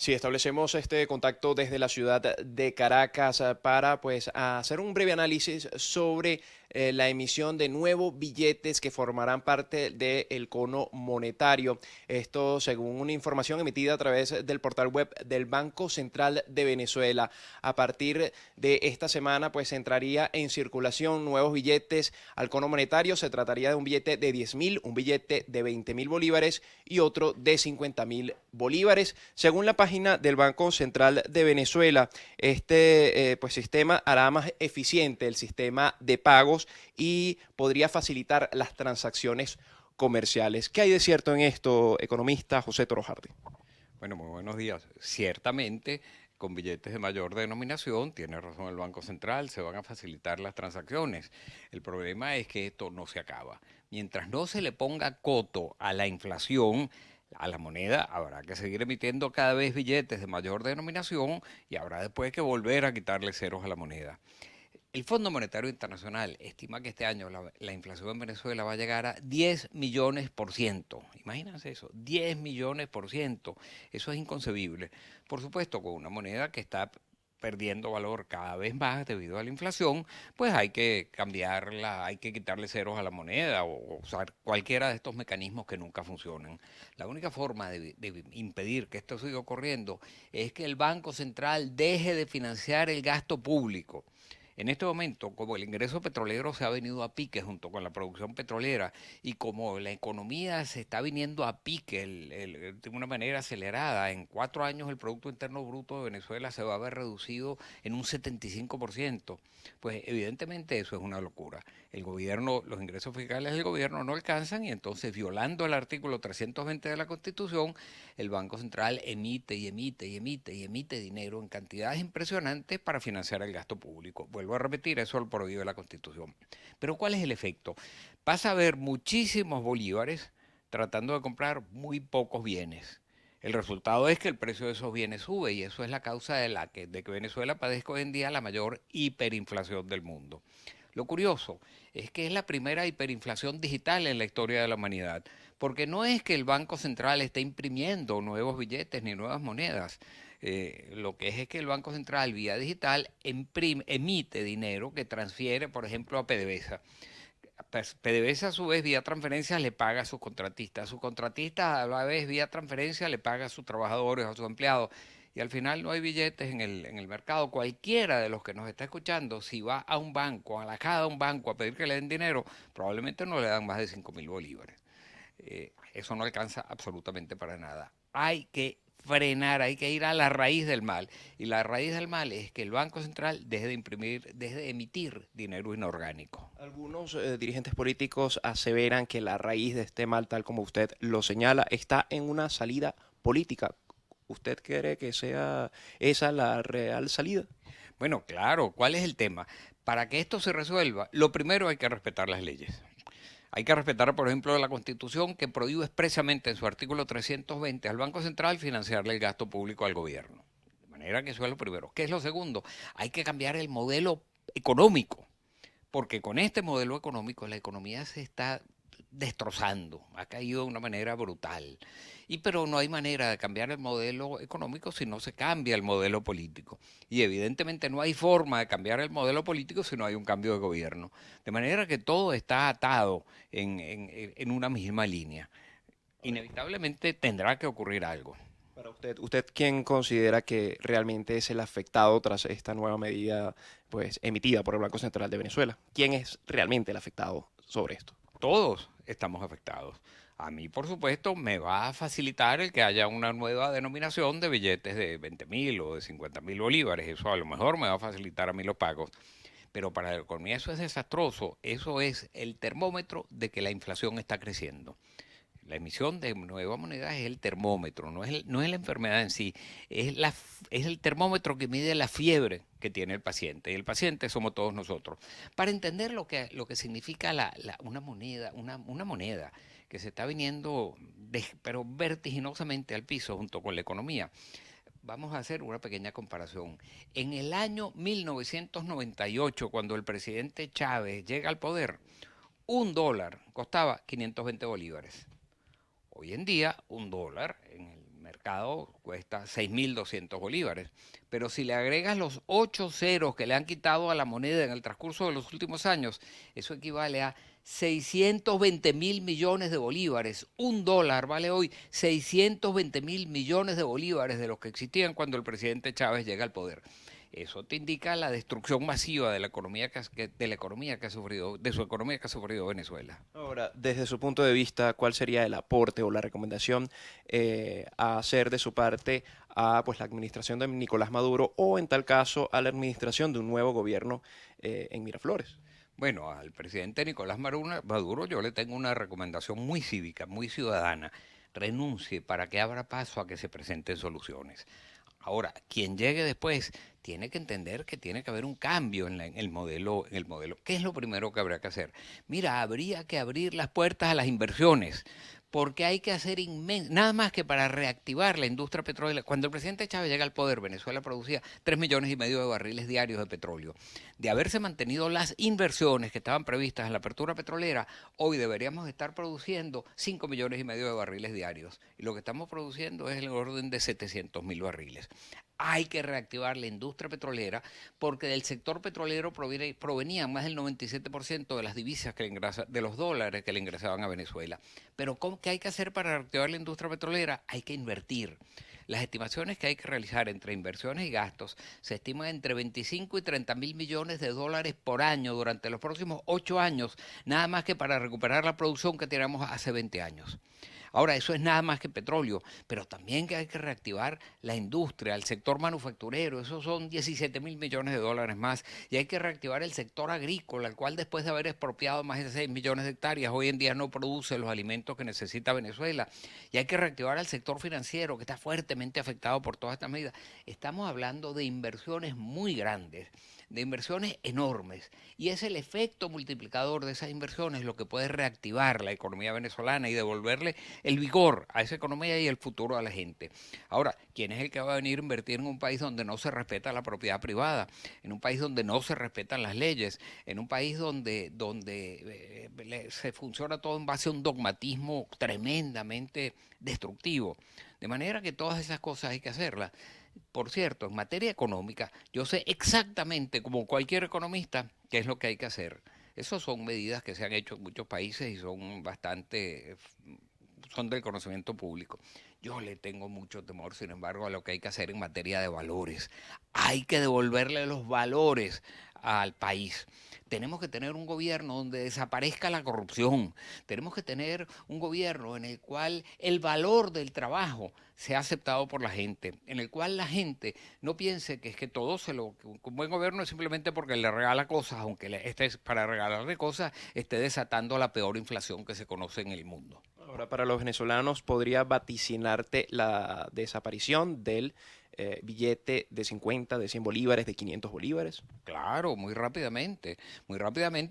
Sí, establecemos este contacto desde la ciudad de Caracas para pues hacer un breve análisis sobre la emisión de nuevos billetes que formarán parte del cono monetario. Esto según una información emitida a través del portal web del Banco Central de Venezuela. A partir de esta semana pues entraría en circulación nuevos billetes al cono monetario. Se trataría de un billete de 10.000, un billete de 20.000 bolívares y otro de 50.000 bolívares. Según la página del Banco Central de Venezuela, este pues, sistema hará más eficiente el sistema de pagos y podría facilitar las transacciones comerciales. ¿Qué hay de cierto en esto, economista José Torojardi? Bueno, muy buenos días. Ciertamente, con billetes de mayor denominación, tiene razón el Banco Central, se van a facilitar las transacciones. El problema es que esto no se acaba. Mientras no se le ponga coto a la inflación, a la moneda, habrá que seguir emitiendo cada vez billetes de mayor denominación y habrá después que volver a quitarle ceros a la moneda. El Fondo Monetario Internacional estima que este año la inflación en Venezuela va a llegar a 10 millones por ciento. Imagínense eso, 10 millones por ciento. Eso es inconcebible. Por supuesto, con una moneda que está perdiendo valor cada vez más debido a la inflación, pues hay que cambiarla, hay que quitarle ceros a la moneda o usar cualquiera de estos mecanismos que nunca funcionan. La única forma de impedir que esto siga ocurriendo es que el Banco Central deje de financiar el gasto público. En este momento, como el ingreso petrolero se ha venido a pique junto con la producción petrolera y como la economía se está viniendo a pique de una manera acelerada, en 4 años el Producto Interno Bruto de Venezuela se va a ver reducido en un 75%. Pues evidentemente eso es una locura. El gobierno, los ingresos fiscales del gobierno no alcanzan y entonces, violando el artículo 320 de la Constitución, el Banco Central emite y emite y emite y emite dinero en cantidades impresionantes para financiar el gasto público. Vuelvo a repetir, eso lo prohíbe la Constitución. Pero ¿cuál es el efecto? Pasa a haber muchísimos bolívares tratando de comprar muy pocos bienes. El resultado es que el precio de esos bienes sube y eso es la causa de que Venezuela padezca hoy en día la mayor hiperinflación del mundo. Lo curioso es que es la primera hiperinflación digital en la historia de la humanidad, porque no es que el Banco Central esté imprimiendo nuevos billetes ni nuevas monedas. Lo que es que el Banco Central vía digital emite dinero que transfiere, por ejemplo, a PDVSA. PDVSA a su vez vía transferencia le paga a sus contratistas. Sus contratistas a la vez vía transferencia le paga a sus trabajadores, a sus empleados. Y al final no hay billetes en el mercado. Cualquiera de los que nos está escuchando, si va a un banco, a la caja de un banco a pedir que le den dinero, probablemente no le dan más de 5.000 bolívares. Eso no alcanza absolutamente para nada. Hay que frenar, hay que ir a la raíz del mal. Y la raíz del mal es que el Banco Central deje de imprimir, deje de emitir dinero inorgánico. Algunos dirigentes políticos aseveran que la raíz de este mal, tal como usted lo señala, está en una salida política. ¿Usted cree que sea esa la real salida? Bueno, claro, ¿cuál es el tema? Para que esto se resuelva, lo primero hay que respetar las leyes. Hay que respetar, por ejemplo, la Constitución que prohíbe expresamente en su artículo 320 al Banco Central financiarle el gasto público al gobierno. De manera que eso es lo primero. ¿Qué es lo segundo? Hay que cambiar el modelo económico, porque con este modelo económico la economía se está destrozando, ha caído de una manera brutal. Pero no hay manera de cambiar el modelo económico si no se cambia el modelo político. Y evidentemente no hay forma de cambiar el modelo político si no hay un cambio de gobierno. De manera que todo está atado en una misma línea. Inevitablemente tendrá que ocurrir algo. Para usted quién considera que realmente es el afectado tras esta nueva medida pues emitida por el Banco Central de Venezuela? ¿Quién es realmente el afectado sobre esto? Todos estamos afectados. A mí, por supuesto, me va a facilitar el que haya una nueva denominación de billetes de 20.000 o de 50.000 bolívares. Eso a lo mejor me va a facilitar a mí los pagos. Pero para la economía eso es desastroso. Eso es el termómetro de que la inflación está creciendo. La emisión de nueva moneda es el termómetro, no es la enfermedad en sí, es el termómetro que mide la fiebre que tiene el paciente. Y el paciente somos todos nosotros. Para entender lo que significa una moneda que se está viniendo, pero vertiginosamente al piso junto con la economía, vamos a hacer una pequeña comparación. En el año 1998, cuando el presidente Chávez llega al poder, un dólar costaba 520 bolívares. Hoy en día, un dólar en el mercado cuesta 6.200 bolívares. Pero si le agregas los 8 ceros que le han quitado a la moneda en el transcurso de los últimos años, eso equivale a 620.000 millones de bolívares. Un dólar vale hoy 620.000 millones de bolívares de los que existían cuando el presidente Chávez llega al poder. Eso te indica la destrucción masiva de la economía que ha sufrido, de su economía que ha sufrido Venezuela. Ahora, desde su punto de vista, ¿cuál sería el aporte o la recomendación a hacer de su parte a pues, la administración de Nicolás Maduro o, en tal caso, a la administración de un nuevo gobierno en Miraflores? Bueno, al presidente Nicolás Maduro yo le tengo una recomendación muy cívica, muy ciudadana. Renuncie para que abra paso a que se presenten soluciones. Ahora, quien llegue después tiene que entender que tiene que haber un cambio en el modelo, ¿Qué es lo primero que habría que hacer? Mira, habría que abrir las puertas a las inversiones, porque hay que hacer nada más que para reactivar la industria petrolera. Cuando el presidente Chávez llega al poder, Venezuela producía 3,5 millones de barriles diarios de petróleo. De haberse mantenido las inversiones que estaban previstas en la apertura petrolera, hoy deberíamos estar produciendo 5,5 millones de barriles diarios. Y lo que estamos produciendo es el orden de 700.000 barriles. Hay que reactivar la industria petrolera porque del sector petrolero provenían más del 97% de las divisas de los dólares que le ingresaban a Venezuela. Pero ¿qué hay que hacer para reactivar la industria petrolera? Hay que invertir. Las estimaciones que hay que realizar entre inversiones y gastos se estiman entre 25 y 30.000 millones de dólares por año durante los próximos 8 años, nada más que para recuperar la producción que teníamos hace 20 años. Ahora, eso es nada más que petróleo, pero también que hay que reactivar la industria, el sector manufacturero, esos son 17.000 millones de dólares más, y hay que reactivar el sector agrícola, el cual después de haber expropiado más de 6 millones de hectáreas, hoy en día no produce los alimentos que necesita Venezuela, y hay que reactivar el sector financiero, que está fuertemente afectado por todas estas medidas. Estamos hablando de inversiones muy grandes, de inversiones enormes, y es el efecto multiplicador de esas inversiones lo que puede reactivar la economía venezolana y devolverle el vigor a esa economía y el futuro a la gente. Ahora, ¿quién es el que va a venir a invertir en un país donde no se respeta la propiedad privada, en un país donde no se respetan las leyes, en un país donde se funciona todo en base a un dogmatismo tremendamente destructivo? De manera que todas esas cosas hay que hacerlas. Por cierto, en materia económica, yo sé exactamente, como cualquier economista, qué es lo que hay que hacer. Esas son medidas que se han hecho en muchos países y son del conocimiento público. Yo le tengo mucho temor, sin embargo, a lo que hay que hacer en materia de valores. Hay que devolverle los valores al país. Tenemos que tener un gobierno donde desaparezca la corrupción. Tenemos que tener un gobierno en el cual el valor del trabajo sea aceptado por la gente, en el cual la gente no piense que es que un buen gobierno es simplemente porque le regala cosas, aunque para regalarle cosas esté desatando la peor inflación que se conoce en el mundo. Ahora, para los venezolanos, ¿podría vaticinarte la desaparición del billete de 50, de 100 bolívares, de 500 bolívares? Claro, muy rápidamente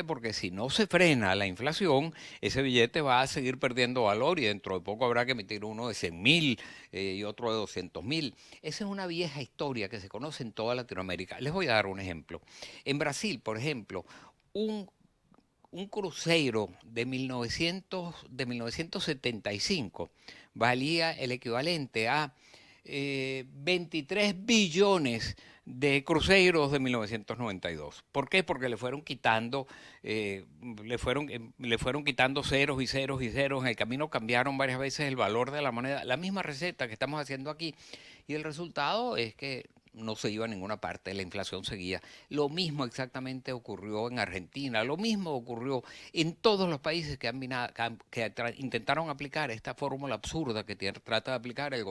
porque si no se frena la inflación, ese billete va a seguir perdiendo valor y dentro de poco habrá que emitir uno de 100.000 y otro de 200.000. Esa es una vieja historia que se conoce en toda Latinoamérica. Les voy a dar un ejemplo. En Brasil, por ejemplo, un cruzeiro de 1975 valía el equivalente a 23 billones de cruzeiros de 1992. ¿Por qué? Porque le fueron quitando ceros y ceros y ceros. En el camino cambiaron varias veces el valor de la moneda. La misma receta que estamos haciendo aquí. Y el resultado es que no se iba a ninguna parte, la inflación seguía. Lo mismo exactamente ocurrió en Argentina, lo mismo ocurrió en todos los países que intentaron aplicar esta fórmula absurda que trata de aplicar el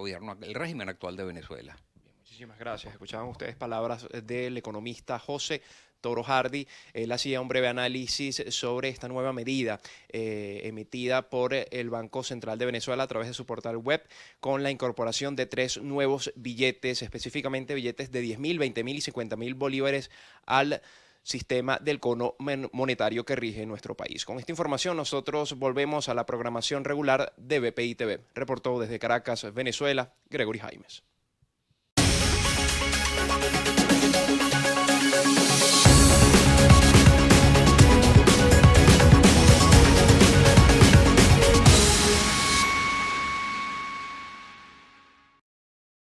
régimen actual de Venezuela. Muchísimas gracias. Escuchaban ustedes palabras del economista José Toro Hardy. Él hacía un breve análisis sobre esta nueva medida emitida por el Banco Central de Venezuela a través de su portal web, con la incorporación de 3 nuevos billetes, específicamente billetes de 10.000, 20.000 y 50.000 bolívares al sistema del cono monetario que rige nuestro país. Con esta información nosotros volvemos a la programación regular de BPI TV. Reportó desde Caracas, Venezuela, Gregory Jaimes.